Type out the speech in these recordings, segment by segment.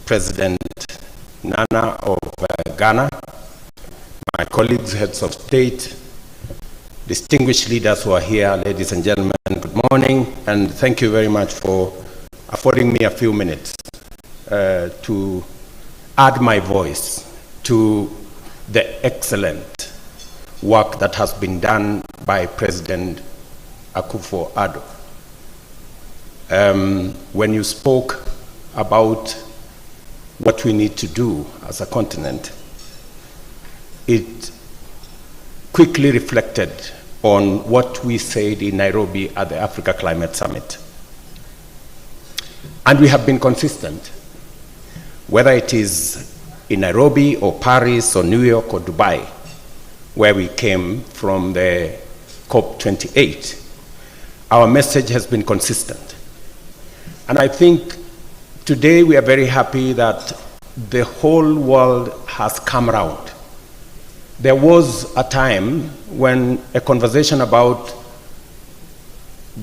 President Nana of Ghana, my colleagues, heads of state, distinguished leaders who are here, ladies and gentlemen, good morning, and thank you very much for affording me a few minutes to add my voice to the excellent work that has been done by President Akufo-Addo. When you spoke about what we need to do as a continent, it quickly reflected on what we said in Nairobi at the Africa Climate Summit. And we have been consistent, whether it is in Nairobi or Paris or New York or Dubai, where we came from the COP28. Our message has been consistent. And I think today we are very happy that the whole world has come around. There was a time when a conversation about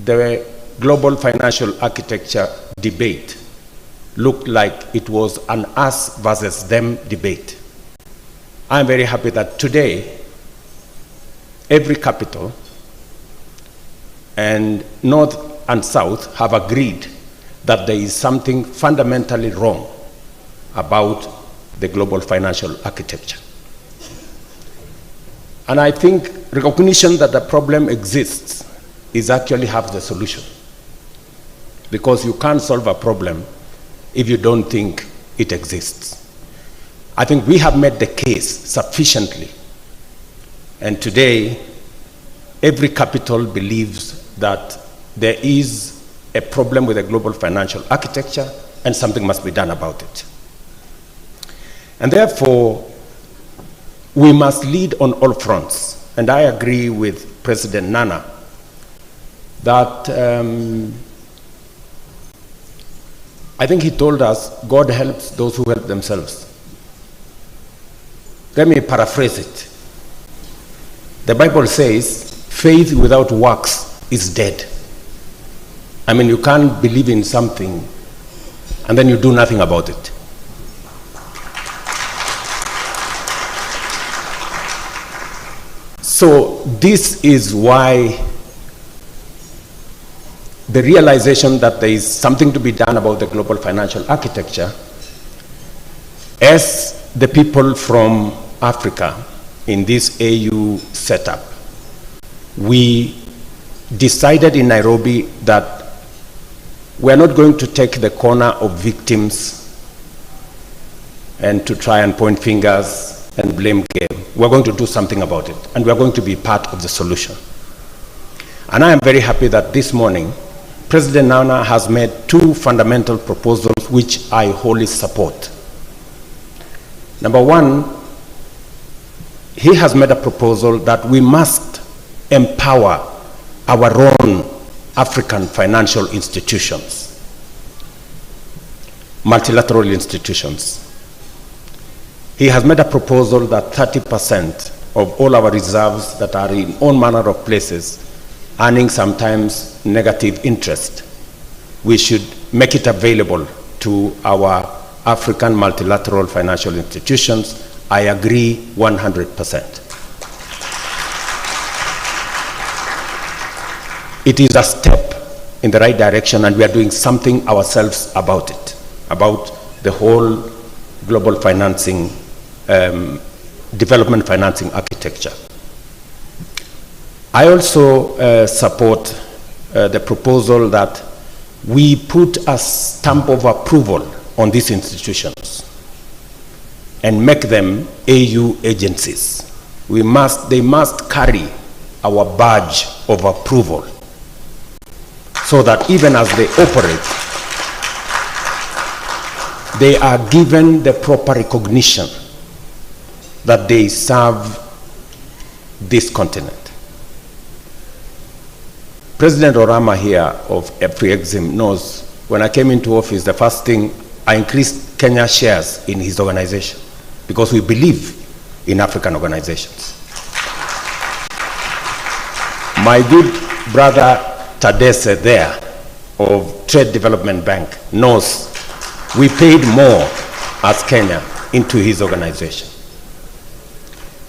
the global financial architecture debate looked like it was an us versus them debate. I'm very happy that today every capital and North and South have agreed that there is something fundamentally wrong about the global financial architecture. And I think recognition that the problem exists is actually half the solution, because you can't solve a problem if you don't think it exists. I think we have made the case sufficiently, and today every capital believes that there is a problem with the global financial architecture and something must be done about it. And therefore, we must lead on all fronts. And I agree with President Nana that I think he told us God helps those who help themselves. Let me paraphrase it. The Bible says, faith without works is dead. I mean, you can't believe in something and then you do nothing about it. So this is why the realization that there is something to be done about the global financial architecture, as the people from Africa in this AU setup, we decided in Nairobi that we're not going to take the corner of victims and to try and point fingers and blame game. We're going to do something about it, and we're going to be part of the solution. And I am very happy that this morning, President Nana has made two fundamental proposals which I wholly support. Number one, he has made a proposal that we must empower our own African financial institutions, multilateral institutions. He has made a proposal that 30% of all our reserves that are in all manner of places, earning sometimes negative interest, we should make it available to our African multilateral financial institutions. I agree 100%. It is a step in the right direction, and we are doing something ourselves about it, about the whole global financing, development financing architecture. I also support the proposal that we put a stamp of approval on these institutions and make them AU agencies. They must carry our badge of approval, so that even as they operate, they are given the proper recognition that they serve this continent. President Orama here of Exim knows when I came into office, the first thing, I increased Kenya shares in his organization because we believe in African organizations. My good brother Tadese there of Trade Development Bank knows we paid more as Kenya into his organization.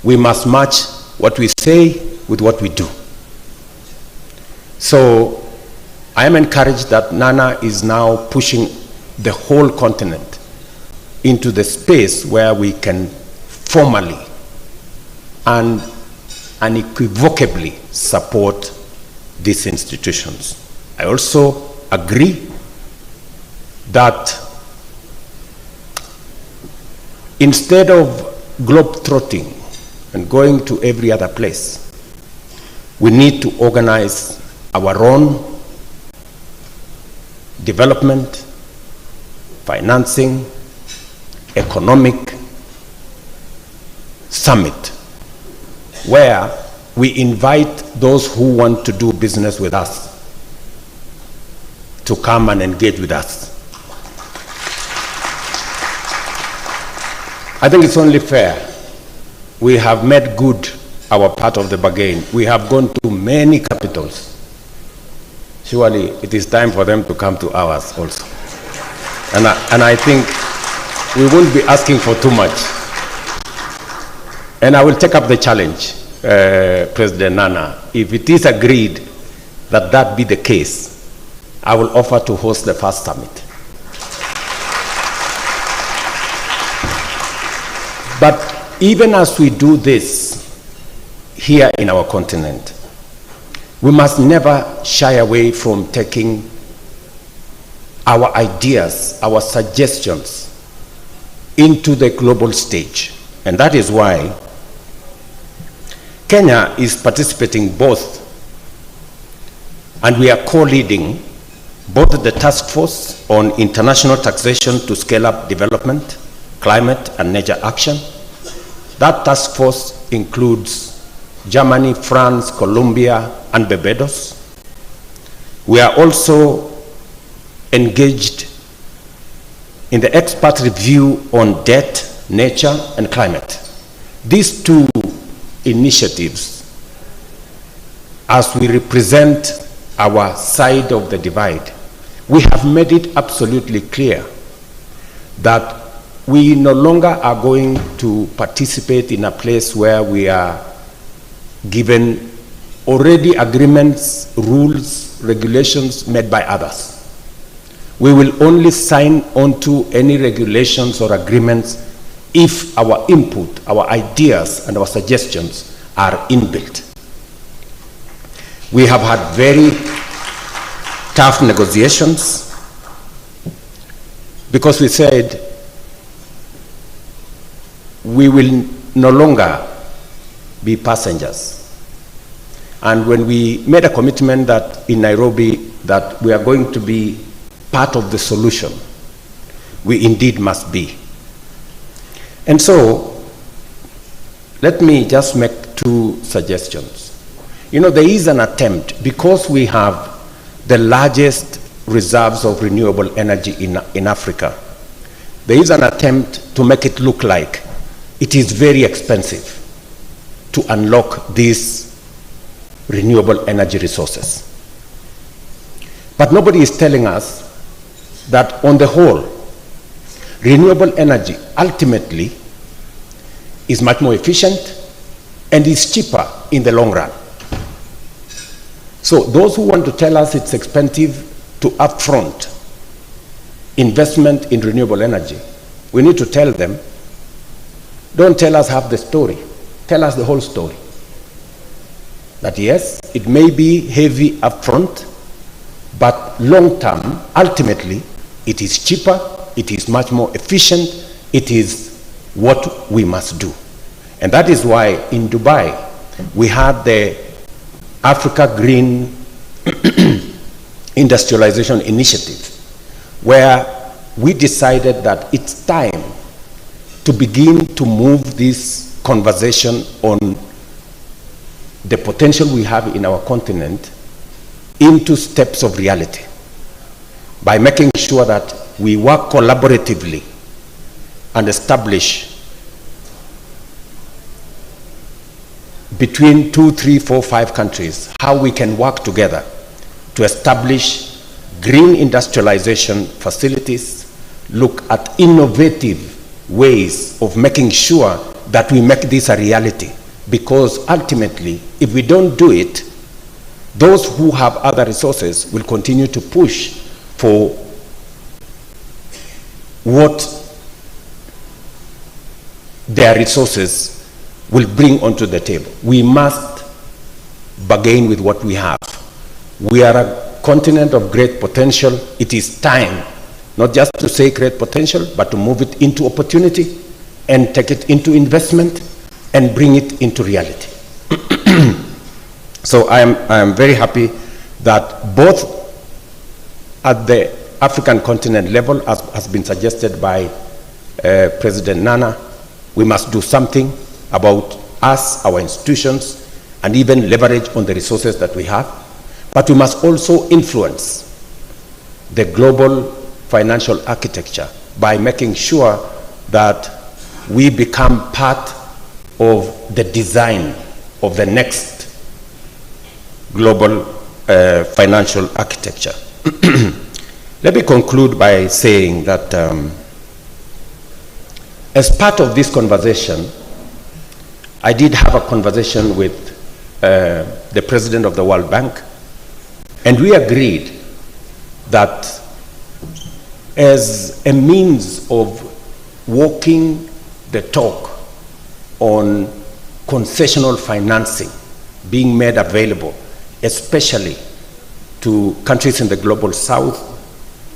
We must match what we say with what we do. So I am encouraged that Nana is now pushing the whole continent into the space where we can formally and unequivocally support these institutions. I also agree that instead of globe-trotting and going to every other place, we need to organize our own development, financing, economic summit, where we invite those who want to do business with us to come and engage with us. I think it's only fair. We have made good our part of the bargain. We have gone to many capitals. Surely it is time for them to come to ours also. And I think we won't be asking for too much. And I will take up the challenge, President Nana. If it is agreed that that be the case, I will offer to host the first summit. But even as we do this here in our continent, we must never shy away from taking our ideas, our suggestions into the global stage. And that is why Kenya is participating both, and we are co-leading both the task force on international taxation to scale up development, climate and nature action. That task force includes Germany, France, Colombia, and Barbados. We are also engaged in the expert review on debt, nature, and climate. These two initiatives, as we represent our side of the divide, we have made it absolutely clear that we no longer are going to participate in a place where we are given already agreements, rules, regulations made by others. We will only sign onto any regulations or agreements if our input, our ideas, and our suggestions are inbuilt. We have had very tough negotiations because we said we will no longer be passengers. And when we made a commitment that in Nairobi that we are going to be part of the solution, we indeed must be. And so, let me just make two suggestions. You know, there is an attempt, because we have the largest reserves of renewable energy in Africa, there is an attempt to make it look like it is very expensive to unlock these renewable energy resources. But nobody is telling us that on the whole, renewable energy ultimately is much more efficient and is cheaper in the long run. So those who want to tell us it's expensive to upfront investment in renewable energy, we need to tell them, don't tell us half the story, tell us the whole story. That yes, it may be heavy upfront, but long term, ultimately, it is cheaper, it is much more efficient, it is what we must do. And that is why in Dubai, we had the Africa Green Industrialization Initiative, where we decided that it's time to begin to move this conversation on the potential we have in our continent into steps of reality by making sure that we work collaboratively and establish between 2, 3, 4, 5 countries how we can work together to establish green industrialization facilities, look at innovative ways of making sure that we make this a reality. Because ultimately, if we don't do it, those who have other resources will continue to push for what their resources will bring onto the table. We must bargain with what we have. We are a continent of great potential. It is time, not just to say great potential, but to move it into opportunity and take it into investment and bring it into reality. So I am very happy that both at the African continent level, as has been suggested by President Nana, we must do something about us, our institutions, and even leverage on the resources that we have. But we must also influence the global financial architecture by making sure that we become part of the design of the next global financial architecture. Let me conclude by saying that as part of this conversation, I did have a conversation with the president of the World Bank, and we agreed that as a means of walking the talk on concessional financing being made available, especially to countries in the global south,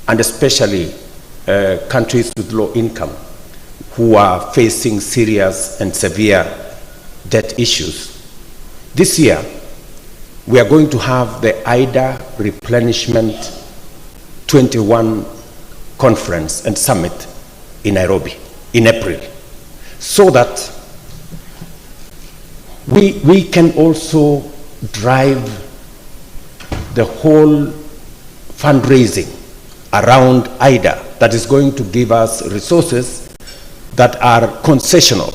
and especially countries with low income who are facing serious and severe debt issues. This year, we are going to have the IDA Replenishment 21 Conference and Summit in Nairobi in April, so that we can also drive the whole fundraising around IDA that is going to give us resources that are concessional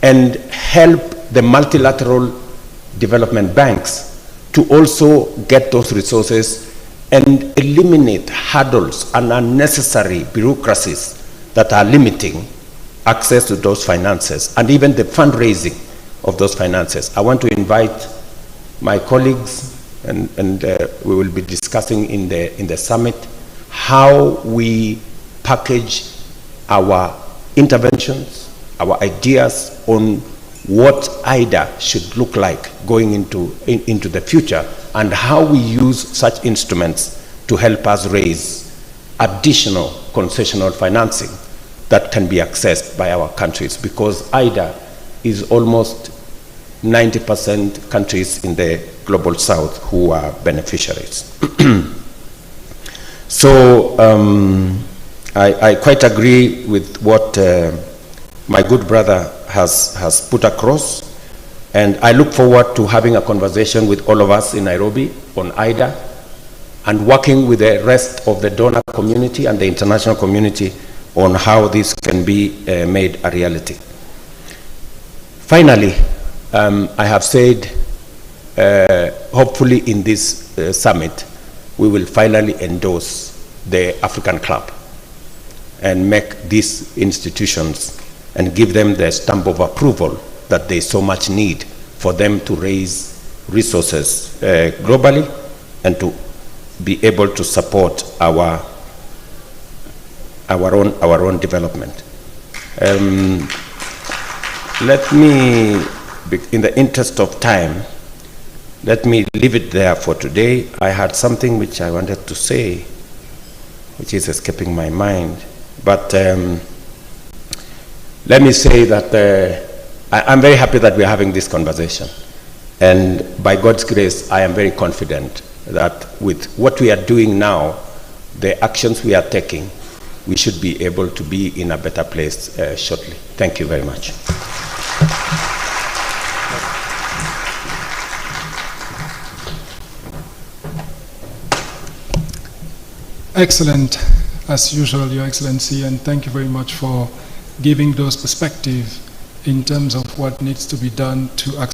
and help the multilateral development banks to also get those resources and eliminate hurdles and unnecessary bureaucracies that are limiting access to those finances and even the fundraising of those finances. I want to invite my colleagues, and we will be discussing in the summit how we package our interventions, our ideas on what IDA should look like going into the future, and how we use such instruments to help us raise additional concessional financing that can be accessed by our countries, because IDA is almost 90% countries in the global south who are beneficiaries. So I quite agree with what my good brother has put across, and I look forward to having a conversation with all of us in Nairobi on IDA and working with the rest of the donor community and the international community on how this can be made a reality. Finally, I have said, hopefully in this summit, we will finally endorse the African Club and make these institutions and give them the stamp of approval that they so much need for them to raise resources globally and to be able to support our own development. Let me, in the interest of time, let me leave it there for today. I had something which I wanted to say, which is escaping my mind. But let me say that I'm very happy that we're having this conversation. And by God's grace, I am very confident that with what we are doing now, the actions we are taking, we should be able to be in a better place shortly. Thank you very much. Excellent, as usual, Your Excellency, and thank you very much for giving those perspectives in terms of what needs to be done to